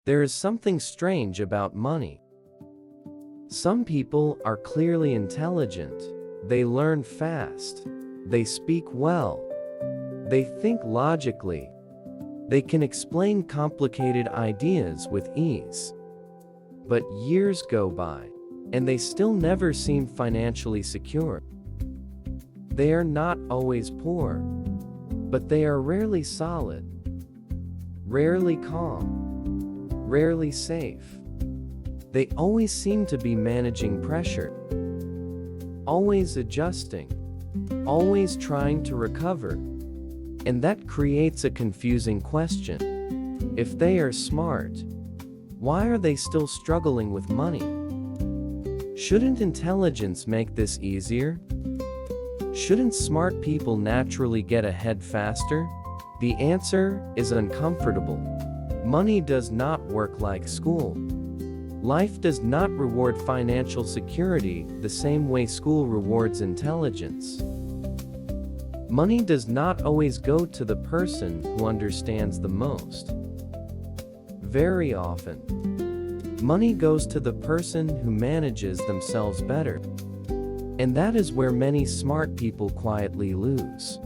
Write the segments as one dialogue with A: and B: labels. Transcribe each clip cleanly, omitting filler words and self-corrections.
A: There is something strange about money. Some people are clearly intelligent. They learn fast. They speak well. They think logically. They can explain complicated ideas with ease. But years go by, and they still never seem financially secure. They are not always poor, but they are rarely solid, rarely calm, rarely safe. They always seem to be managing pressure, always adjusting, always trying to recover. And that creates a confusing question. If they are smart, why are they still struggling with money? Shouldn't intelligence make this easier? Shouldn't smart people naturally get ahead faster? The answer is uncomfortable. Money does not work like school. Life does not reward financial security the same way school rewards intelligence. Money does not always go to the person who understands the most. Very often, money goes to the person who manages themselves better. And that is where many smart people quietly lose.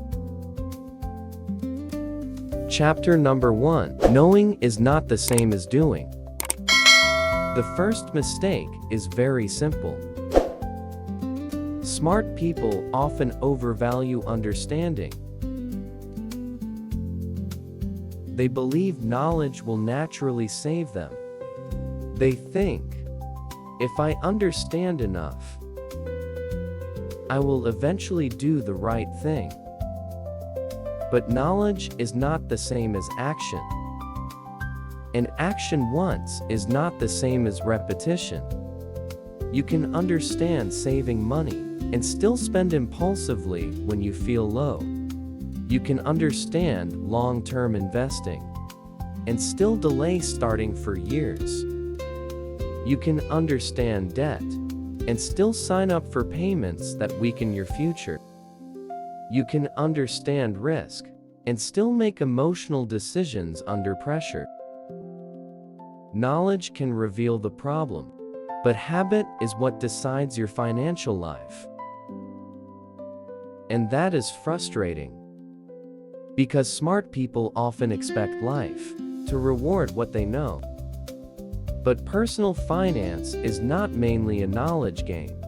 A: Chapter number 1. Knowing is not the same as doing. The first mistake is very simple. Smart people often overvalue understanding. They believe knowledge will naturally save them. They think, if I understand enough, I will eventually do the right thing. But knowledge is not the same as action. And action once is not the same as repetition. You can understand saving money and still spend impulsively when you feel low. You can understand long-term investing and still delay starting for years. You can understand debt and still sign up for payments that weaken your future. You can understand risk and still make emotional decisions under pressure. Knowledge can reveal the problem, but habit is what decides your financial life. And that is frustrating, because smart people often expect life to reward what they know. But personal finance is not mainly a knowledge game.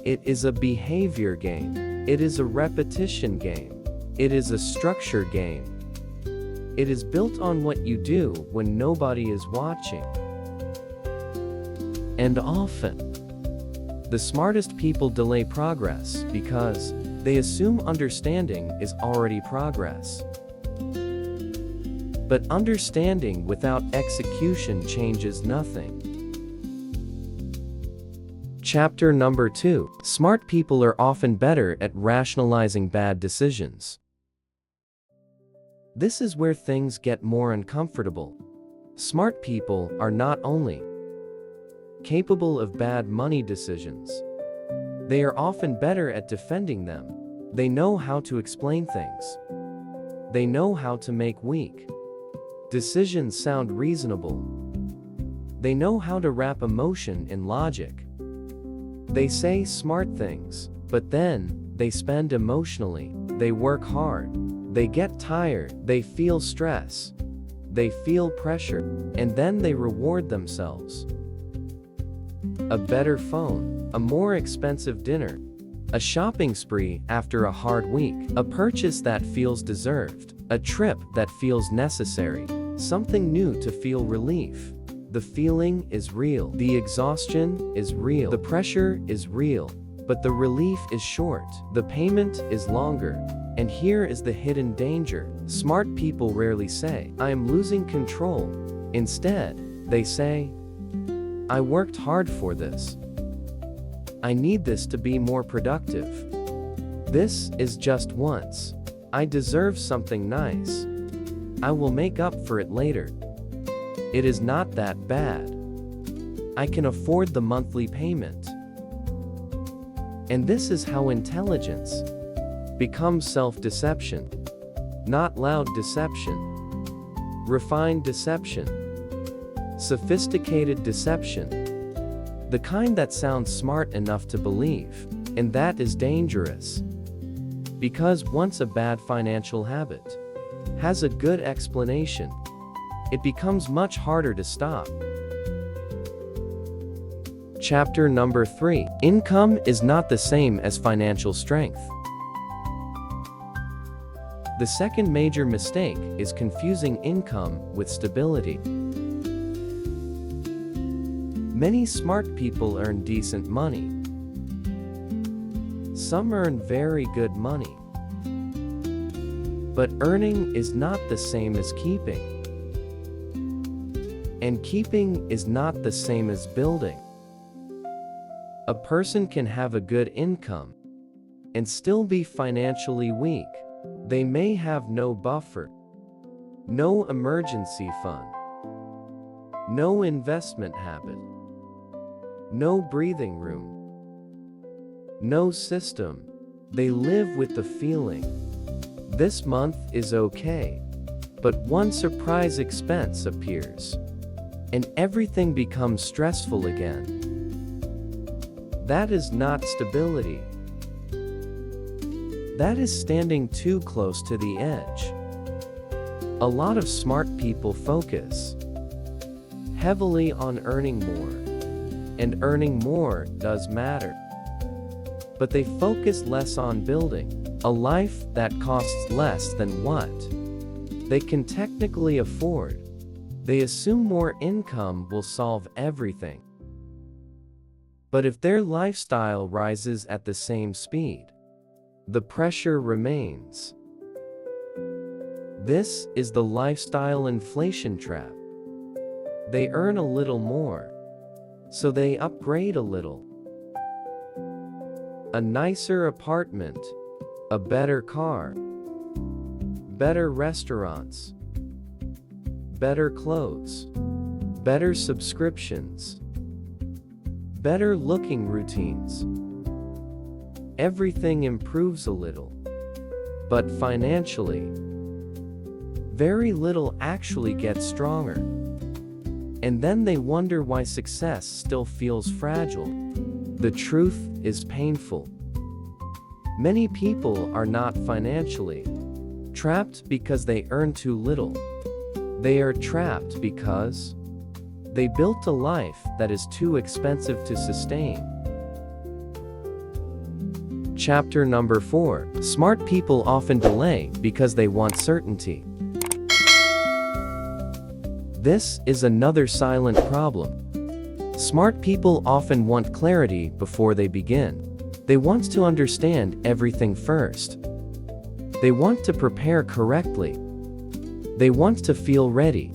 A: It is a behavior game. It is a repetition game. It is a structure game. It is built on what you do when nobody is watching. And often, the smartest people delay progress because they assume understanding is already progress. But understanding without execution changes nothing. Chapter number 2. Smart people are often better at rationalizing bad decisions. This is where things get more uncomfortable. Smart people are not only capable of bad money decisions, they are often better at defending them. They know how to explain things. They know how to make weak decisions sound reasonable. They know how to wrap emotion in logic. They say smart things, but then they spend emotionally. They work hard. They get tired. They feel stress. They feel pressure. And then they reward themselves. A better phone, a more expensive dinner, a shopping spree after a hard week, a purchase that feels deserved, a trip that feels necessary, something new to feel relief. The feeling is real. The exhaustion is real. The pressure is real. But the relief is short. The payment is longer. And here is the hidden danger. Smart people rarely say, I am losing control. Instead, they say, I worked hard for this. I need this to be more productive. This is just once. I deserve something nice. I will make up for it later. It is not that bad. I can afford the monthly payment. And this is how intelligence becomes self-deception. Not loud deception. Refined deception. Sophisticated deception. The kind that sounds smart enough to believe, and that is dangerous. Because once a bad financial habit has a good explanation, it becomes much harder to stop. Chapter number 3. Income is not the same as financial strength. The second major mistake is confusing income with stability. Many smart people earn decent money. Some earn very good money. But earning is not the same as keeping. And keeping is not the same as building. A person can have a good income and still be financially weak. They may have no buffer, no emergency fund, no investment habit, no breathing room, no system. They live with the feeling, this month is okay, but one surprise expense appears, and everything becomes stressful again. That is not stability. That is standing too close to the edge. A lot of smart people focus heavily on earning more, and earning more does matter. But they focus less on building a life that costs less than what they can technically afford. They assume more income will solve everything. But if their lifestyle rises at the same speed, the pressure remains. This is the lifestyle inflation trap. They earn a little more, so they upgrade a little. A nicer apartment, a better car, better restaurants, better clothes, better subscriptions, better looking routines. Everything improves a little, but financially, very little actually gets stronger. And then they wonder why success still feels fragile. The truth is painful. Many people are not financially trapped because they earn too little. They are trapped because they built a life that is too expensive to sustain. Chapter number 4. Smart people often delay because they want certainty. This is another silent problem. Smart people often want clarity before they begin. They want to understand everything first. They want to prepare correctly. They want to feel ready.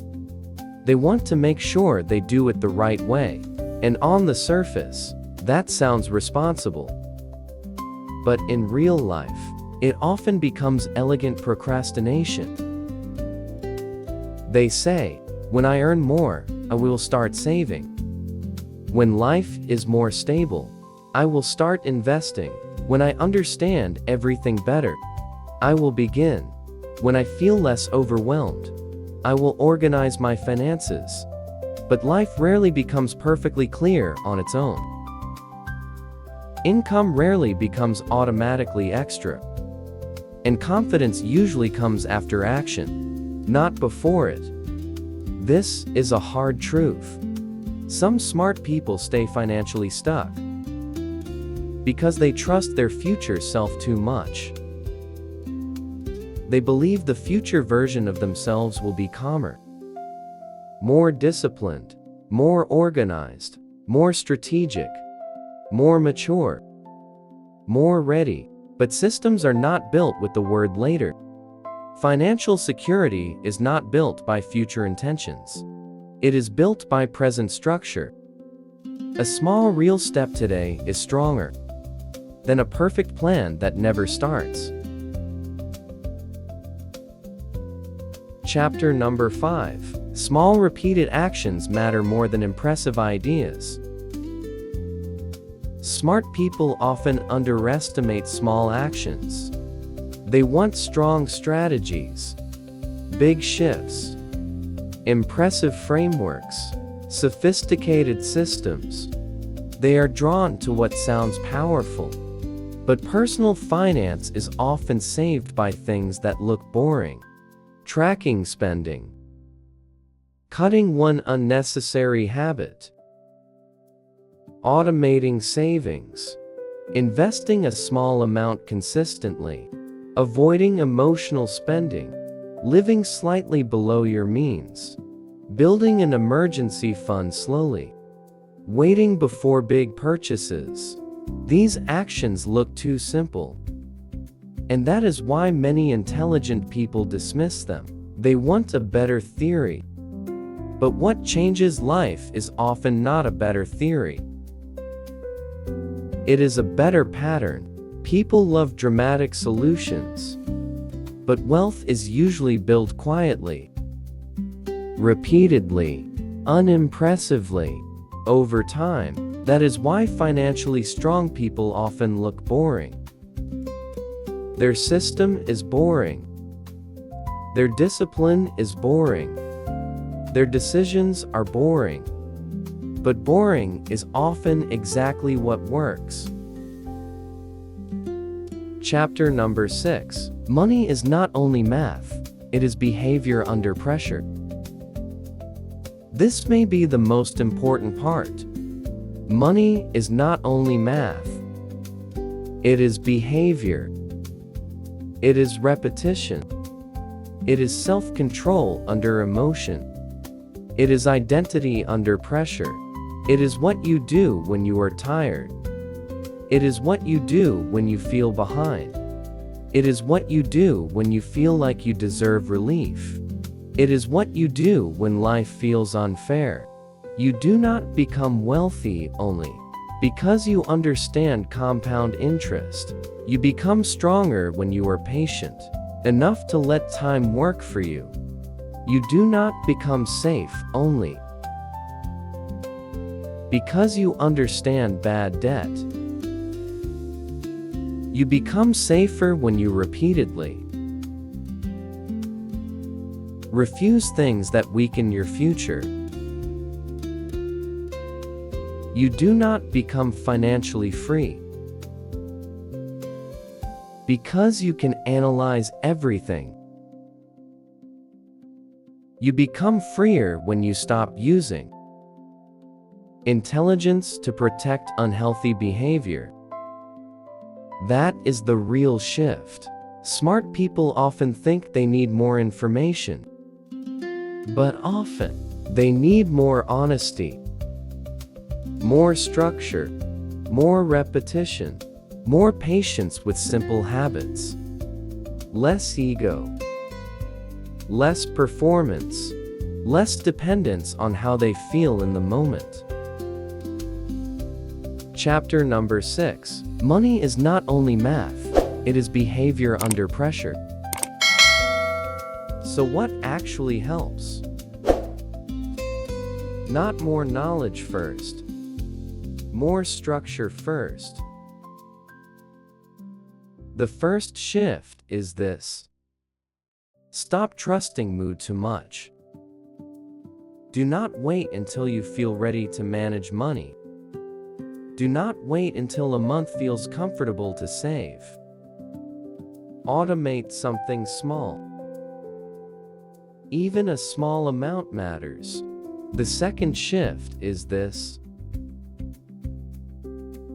A: They want to make sure they do it the right way. And on the surface, that sounds responsible. But in real life, it often becomes elegant procrastination. They say, when I earn more, I will start saving. When life is more stable, I will start investing. When I understand everything better, I will begin. When I feel less overwhelmed, I will organize my finances. But life rarely becomes perfectly clear on its own. Income rarely becomes automatically extra. And confidence usually comes after action, not before it. This is a hard truth. Some smart people stay financially stuck because they trust their future self too much. They believe the future version of themselves will be calmer, more disciplined, more organized, more strategic, more mature, more ready. But systems are not built with the word later. Financial security is not built by future intentions. It is built by present structure. A small real step today is stronger than a perfect plan that never starts. Chapter number 5. Small repeated actions matter more than impressive ideas. Smart people often underestimate small actions. They want strong strategies, big shifts, impressive frameworks, sophisticated systems. They are drawn to what sounds powerful. But personal finance is often saved by things that look boring. Tracking spending. Cutting one unnecessary habit. Automating savings. Investing a small amount consistently. Avoiding emotional spending. Living slightly below your means. Building an emergency fund slowly. Waiting before big purchases. These actions look too simple. And that is why many intelligent people dismiss them. They want a better theory. But what changes life is often not a better theory. It is a better pattern. People love dramatic solutions. But wealth is usually built quietly, repeatedly, unimpressively, over time. That is why financially strong people often look boring. Their system is boring. Their discipline is boring. Their decisions are boring. But boring is often exactly what works. Chapter number 6. Money is not only math, it is behavior under pressure. This may be the most important part. Money is not only math. It is behavior. It is repetition. It is self-control under emotion. It is identity under pressure. It is what you do when you are tired. It is what you do when you feel behind. It is what you do when you feel like you deserve relief. It is what you do when life feels unfair. You do not become wealthy only because you understand compound interest. You become stronger when you are patient enough to let time work for you. You do not become safe only because you understand bad debt. You become safer when you repeatedly refuse things that weaken your future. You do not become financially free because you can analyze everything. You become freer when you stop using intelligence to protect unhealthy behavior. That is the real shift. Smart people often think they need more information, but often they need more honesty, more structure, more repetition, more patience with simple habits, less ego, less performance, less dependence on how they feel in the moment. Chapter number 6. Money is not only math, it is behavior under pressure. So what actually helps? Not more knowledge first. More structure first. The first shift is this. Stop trusting mood too much. Do not wait until you feel ready to manage money. Do not wait until a month feels comfortable to save. Automate something small. Even a small amount matters. The second shift is this.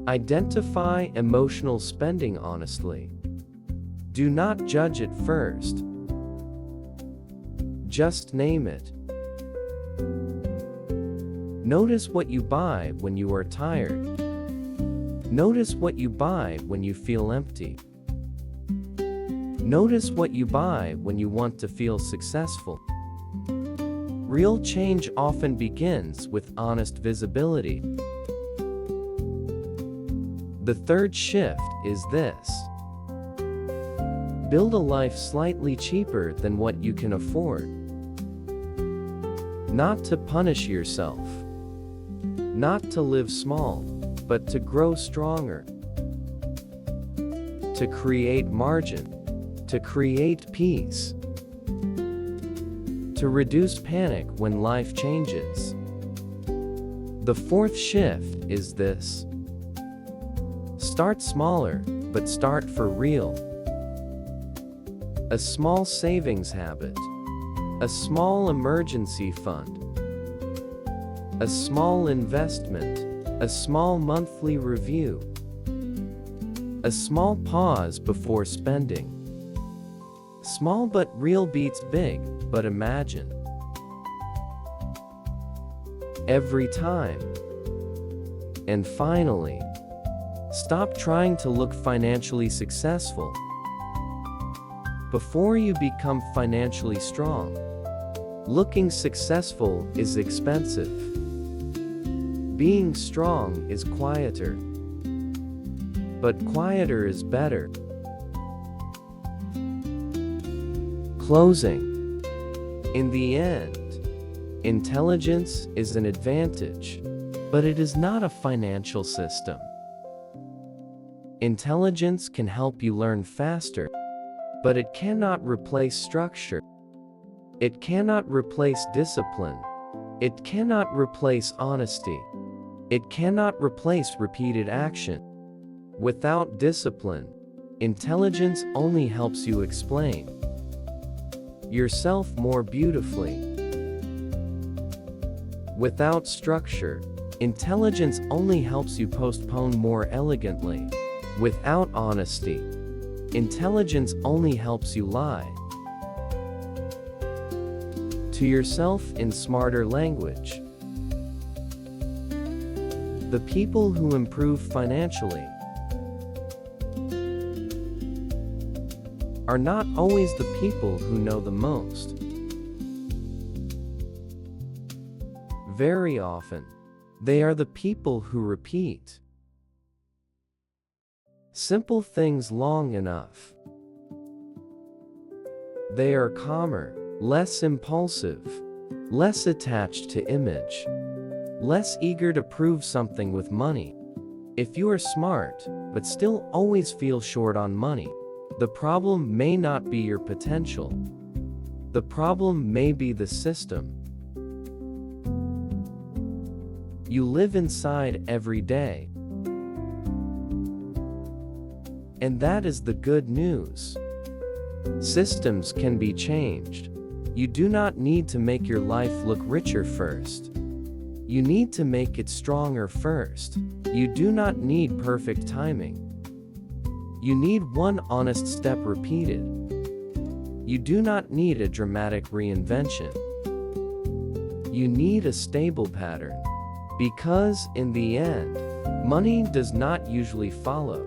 A: Identify emotional spending honestly. Do not judge it first. Just name it. Notice what you buy when you are tired. Notice what you buy when you feel empty. Notice what you buy when you want to feel successful. Real change often begins with honest visibility. The third shift is this. Build a life slightly cheaper than what you can afford. Not to punish yourself. Not to live small, but to grow stronger. To create margin. To create peace. To reduce panic when life changes. The fourth shift is this: start smaller, but start for real. A small savings habit, a small emergency fund, a small investment, a small monthly review, a small pause before spending. Small but real beats big, but imagine. Every time. And finally, stop trying to look financially successful before you become financially strong. Looking successful is expensive. Being strong is quieter. But quieter is better. Closing. In the end, intelligence is an advantage, but it is not a financial system. Intelligence can help you learn faster, but it cannot replace structure. It cannot replace discipline. It cannot replace honesty. It cannot replace repeated action. Without discipline, intelligence only helps you explain yourself more beautifully. Without structure, intelligence only helps you postpone more elegantly. Without honesty, intelligence only helps you lie to yourself in smarter language. The people who improve financially are not always the people who know the most. Very often, they are the people who repeat simple things long enough. They are calmer, less impulsive, less attached to image, less eager to prove something with money. If you are smart, but still always feel short on money, the problem may not be your potential. The problem may be the system you live inside every day. And that is the good news. Systems can be changed. You do not need to make your life look richer first. You need to make it stronger first. You do not need perfect timing. You need one honest step repeated. You do not need a dramatic reinvention. You need a stable pattern. Because, in the end, money does not usually follow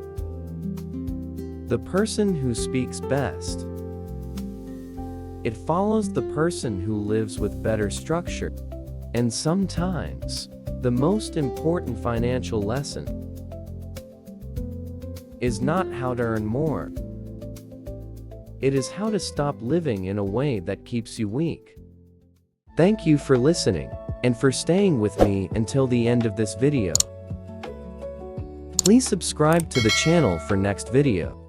A: the person who speaks best. It follows the person who lives with better structure. And sometimes, the most important financial lesson is not how to earn more. It is how to stop living in a way that keeps you weak. Thank you for listening, and for staying with me until the end of this video. Please subscribe to the channel for next video.